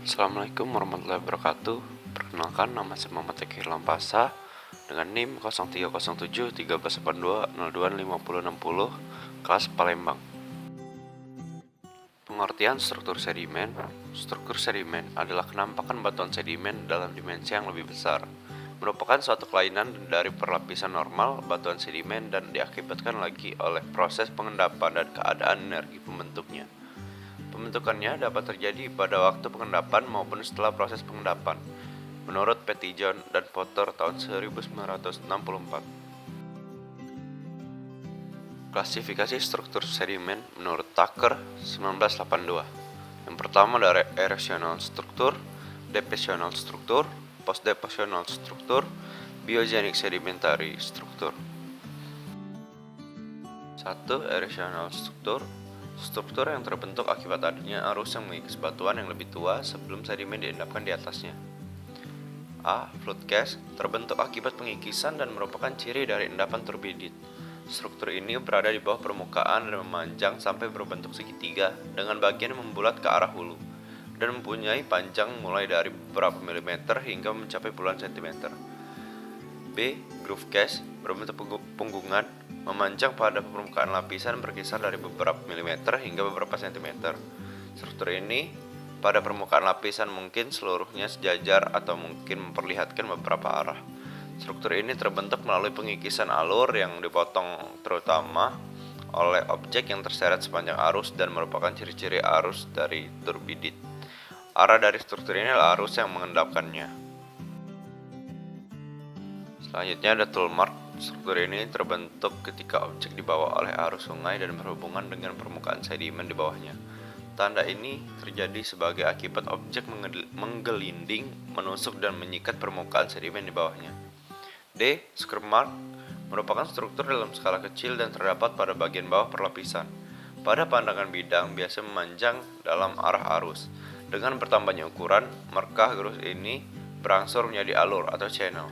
Assalamualaikum warahmatullahi wabarakatuh. Perkenalkan, nama saya Muhammad Eki Lampasa dengan NIM 03071382025060, kelas Palembang. Pengertian struktur sedimen. Struktur sedimen adalah kenampakan batuan sedimen dalam dimensi yang lebih besar. Merupakan suatu kelainan dari perlapisan normal batuan sedimen dan diakibatkan lagi oleh proses pengendapan dan keadaan energi pembentuknya. Pembentukannya dapat terjadi pada waktu pengendapan maupun setelah proses pengendapan, menurut Pettyjohn dan Potter tahun 1964. Klasifikasi struktur sedimen menurut Tucker 1982. Yang pertama ada erosional struktur, depositional struktur, post-depositional struktur, biogenic sedimentary struktur. 1. Erosional struktur. Struktur yang terbentuk akibat adanya arus yang mengikis batuan yang lebih tua sebelum sedimen diendapkan di atasnya. A. Flood gas terbentuk akibat pengikisan dan merupakan ciri dari endapan turbidit. Struktur ini berada di bawah permukaan dan memanjang sampai berbentuk segitiga dengan bagian yang membulat ke arah hulu dan mempunyai panjang mulai dari beberapa milimeter hingga mencapai puluhan sentimeter. B. Groove gas berbentuk punggungan memanjang pada permukaan lapisan berkisar dari beberapa milimeter hingga beberapa sentimeter. Struktur ini pada permukaan lapisan mungkin seluruhnya sejajar atau mungkin memperlihatkan beberapa arah. Struktur ini terbentuk melalui pengikisan alur yang dipotong terutama oleh objek yang terseret sepanjang arus dan merupakan ciri-ciri arus dari turbidit. Arah dari struktur ini adalah arus yang mengendapkannya. Selanjutnya ada tool mark. Struktur ini terbentuk ketika objek dibawa oleh arus sungai dan berhubungan dengan permukaan sedimen di bawahnya. Tanda ini terjadi sebagai akibat objek menggelinding, menusuk dan menyikat permukaan sedimen di bawahnya. D. Screw mark merupakan struktur dalam skala kecil dan terdapat pada bagian bawah perlapisan. Pada pandangan bidang biasa memanjang dalam arah arus. Dengan bertambahnya ukuran, merkah gerus ini berangsur menjadi alur atau channel.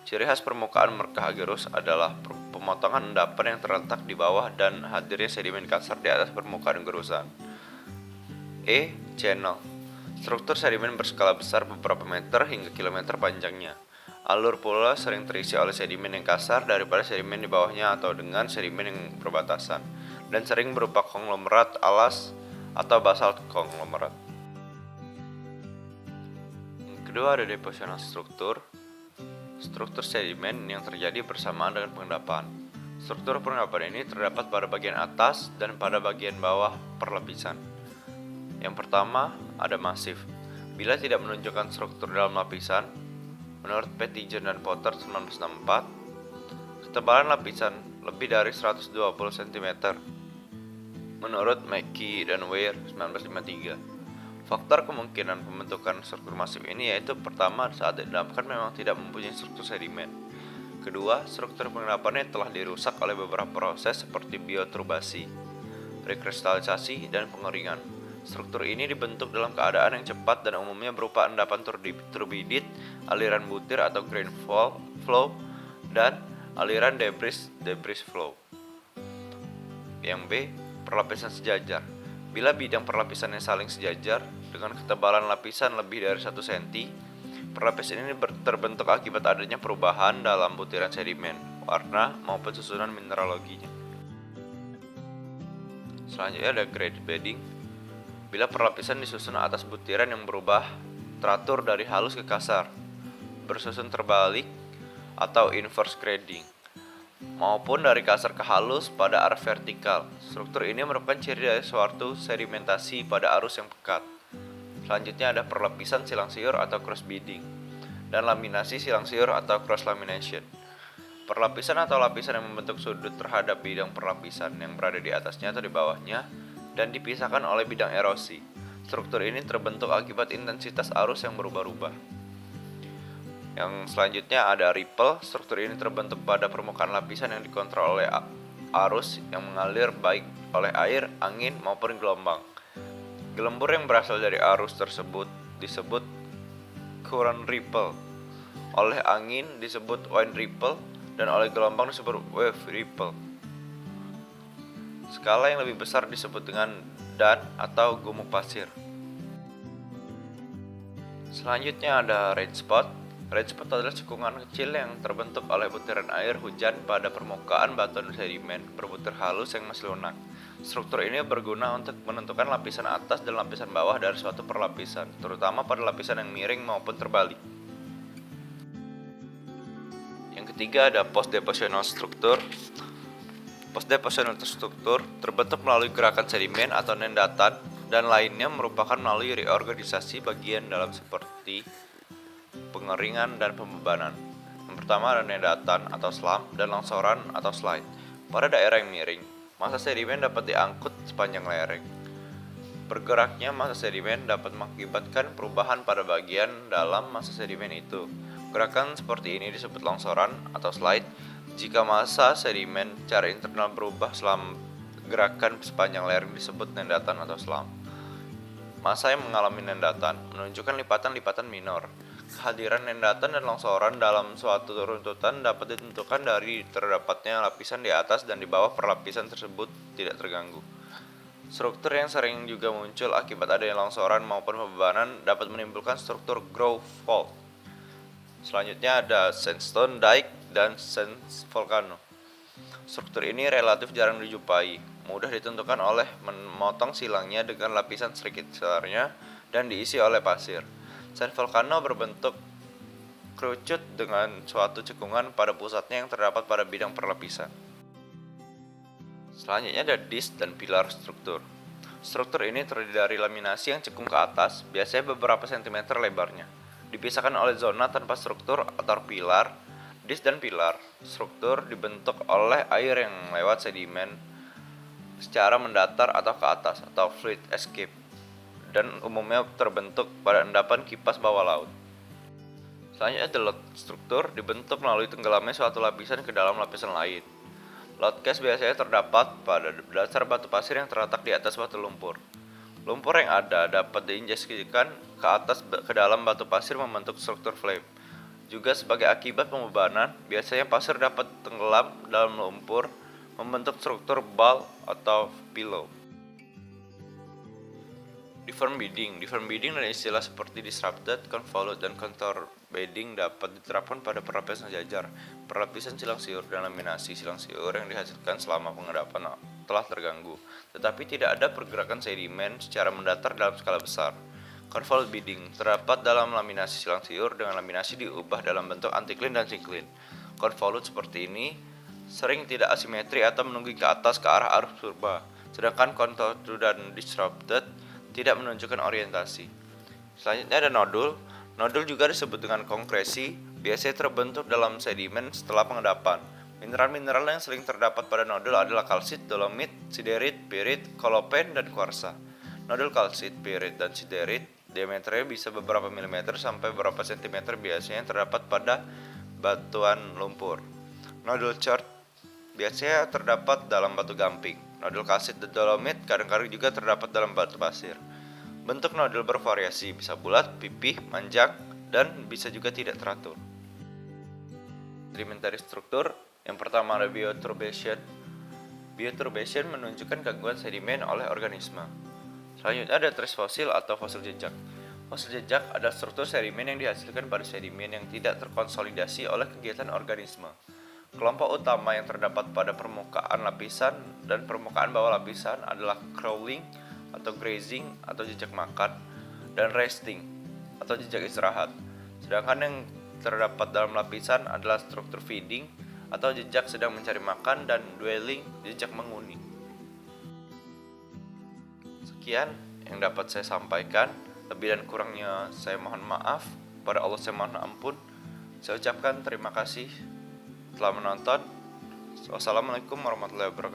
Ciri khas permukaan merkah agerus adalah pemotongan endapan yang terletak di bawah dan hadirnya sedimen kasar di atas permukaan gerusan. E. Channel. Struktur sedimen berskala besar beberapa meter hingga kilometer panjangnya. Alur pula sering terisi oleh sedimen yang kasar daripada sedimen di bawahnya atau dengan sedimen yang berbatasan, dan sering berupa konglomerat alas atau basalt konglomerat. Yang kedua ada depositional struktur. Struktur sedimen yang terjadi bersamaan dengan pengendapan. Struktur pengendapan ini terdapat pada bagian atas dan pada bagian bawah perlapisan. Yang pertama ada masif. Bila tidak menunjukkan struktur dalam lapisan, menurut Pettyjohn dan Potter 1964, ketebalan lapisan lebih dari 120 cm. Menurut McKee dan Weir 1953. Faktor kemungkinan pembentukan struktur masif ini yaitu pertama, saat diendapkan memang tidak mempunyai struktur sedimen. Kedua, struktur pengendapannya telah dirusak oleh beberapa proses seperti bioturbasi, rekristalisasi, dan pengeringan. Struktur ini dibentuk dalam keadaan yang cepat dan umumnya berupa endapan turbidit, aliran butir atau grain flow, dan aliran debris flow. Yang B, perlapisan sejajar. Bila bidang perlapisannya saling sejajar dengan ketebalan lapisan lebih dari 1 cm, perlapisan ini terbentuk akibat adanya perubahan dalam butiran sedimen, warna maupun susunan mineraloginya. Selanjutnya ada grade bedding. Bila perlapisan disusun atas butiran yang berubah teratur dari halus ke kasar, bersusun terbalik atau inverse grading, maupun dari kasar ke halus pada arah vertikal. Struktur ini merupakan ciri dari suatu sedimentasi pada arus yang pekat. Selanjutnya ada perlapisan silang siur atau cross bedding dan laminasi silang siur atau cross lamination. Perlapisan atau lapisan yang membentuk sudut terhadap bidang perlapisan yang berada di atasnya atau di bawahnya dan dipisahkan oleh bidang erosi. Struktur ini terbentuk akibat intensitas arus yang berubah-ubah. Yang selanjutnya ada ripple. Struktur ini terbentuk pada permukaan lapisan yang dikontrol oleh arus yang mengalir baik oleh air, angin, maupun gelombang. Gelembur yang berasal dari arus tersebut disebut current ripple, oleh angin disebut wind ripple, dan oleh gelombang disebut wave ripple. Skala yang lebih besar disebut dengan dan atau gumuk pasir. Selanjutnya ada rain spot. Rain spot adalah cekungan kecil yang terbentuk oleh butiran air hujan pada permukaan batuan sedimen berbutir halus yang masih lunak. Struktur ini berguna untuk menentukan lapisan atas dan lapisan bawah dari suatu perlapisan, terutama pada lapisan yang miring maupun terbalik. Yang ketiga ada post depositional struktur. Post depositional struktur terbentuk melalui gerakan sedimen atau nendatan dan lainnya merupakan melalui reorganisasi bagian dalam seperti pengeringan dan pembebanan. Yang pertama ada nendatan atau slump dan longsoran atau slide. Pada daerah yang miring, massa sedimen dapat diangkut sepanjang lereng. Bergeraknya massa sedimen dapat mengakibatkan perubahan pada bagian dalam massa sedimen itu. Gerakan seperti ini disebut longsoran atau slide jika massa sedimen secara internal berubah selama gerakan sepanjang lereng disebut nendatan atau slump. Massa yang mengalami nendatan menunjukkan lipatan-lipatan minor. Kehadiran nendatan dan longsoran dalam suatu runtutan dapat ditentukan dari terdapatnya lapisan di atas dan di bawah perlapisan tersebut tidak terganggu. Struktur yang sering juga muncul akibat adanya longsoran maupun pembebanan dapat menimbulkan struktur groove fault. Selanjutnya ada sandstone dike dan sand volcano. Struktur ini relatif jarang dijumpai, mudah ditentukan oleh memotong silangnya dengan lapisan sedikit besarnya dan diisi oleh pasir. Sand volcano berbentuk kerucut dengan suatu cekungan pada pusatnya yang terdapat pada bidang perlapisan. Selanjutnya ada disk dan pilar struktur. Struktur ini terdiri dari laminasi yang cekung ke atas, biasanya beberapa sentimeter lebarnya. Dipisahkan oleh zona tanpa struktur atau pilar. Disk dan pilar struktur dibentuk oleh air yang lewat sedimen secara mendatar atau ke atas atau fluid escape dan umumnya terbentuk pada endapan kipas bawah laut. Selanjutnya delot struktur dibentuk melalui tenggelamnya suatu lapisan ke dalam lapisan lain. Load cast biasanya terdapat pada dasar batu pasir yang terletak di atas batu lumpur. Lumpur yang ada dapat diinjeksikan ke atas ke dalam batu pasir membentuk struktur flame. Juga sebagai akibat pembebanan, biasanya pasir dapat tenggelam dalam lumpur membentuk struktur ball atau pillow. Deform bedding dan istilah seperti disrupted, convolute, dan contour bedding dapat diterapkan pada perlapisan jajar, perlapisan silang siur, dan laminasi silang siur yang dihasilkan selama pengendapan telah terganggu, tetapi tidak ada pergerakan sedimen secara mendatar dalam skala besar. Convolute bedding terdapat dalam laminasi silang siur dengan laminasi diubah dalam bentuk anticline dan syncline. Convolute seperti ini sering tidak asimetri atau menungging ke atas ke arah arus purba, sedangkan contour dan disrupted tidak menunjukkan orientasi. Selanjutnya ada nodul. Nodul juga disebut dengan konkresi, biasanya terbentuk dalam sedimen setelah pengendapan. Mineral-mineral yang sering terdapat pada nodul adalah kalsit, dolomit, siderit, pirit, kolopen, dan kuarsa. Nodul kalsit, pirit, dan siderit diameternya bisa beberapa milimeter sampai beberapa sentimeter biasanya terdapat pada batuan lumpur. Nodul chert biasanya terdapat dalam batu gamping. Nodul kalsit dan dolomit kadang-kadang juga terdapat dalam batu pasir. Bentuk nodul bervariasi, bisa bulat, pipih, manjang, dan bisa juga tidak teratur. Sedimentary struktur. Yang pertama ada bioturbation. Bioturbation menunjukkan gangguan sedimen oleh organisme. Selanjutnya ada trace fosil atau fosil jejak. Fosil jejak adalah struktur sedimen yang dihasilkan pada sedimen yang tidak terkonsolidasi oleh kegiatan organisme. Kelompok utama yang terdapat pada permukaan lapisan dan permukaan bawah lapisan adalah crawling atau grazing atau jejak makan dan resting atau jejak istirahat. Sedangkan yang terdapat dalam lapisan adalah struktur feeding atau jejak sedang mencari makan dan dwelling jejak menghuni. Sekian yang dapat saya sampaikan. Lebih dan kurangnya saya mohon maaf. Pada Allah saya mohon ampun. Saya ucapkan terima kasih telah menonton. Wassalamualaikum warahmatullahi wabarakatuh.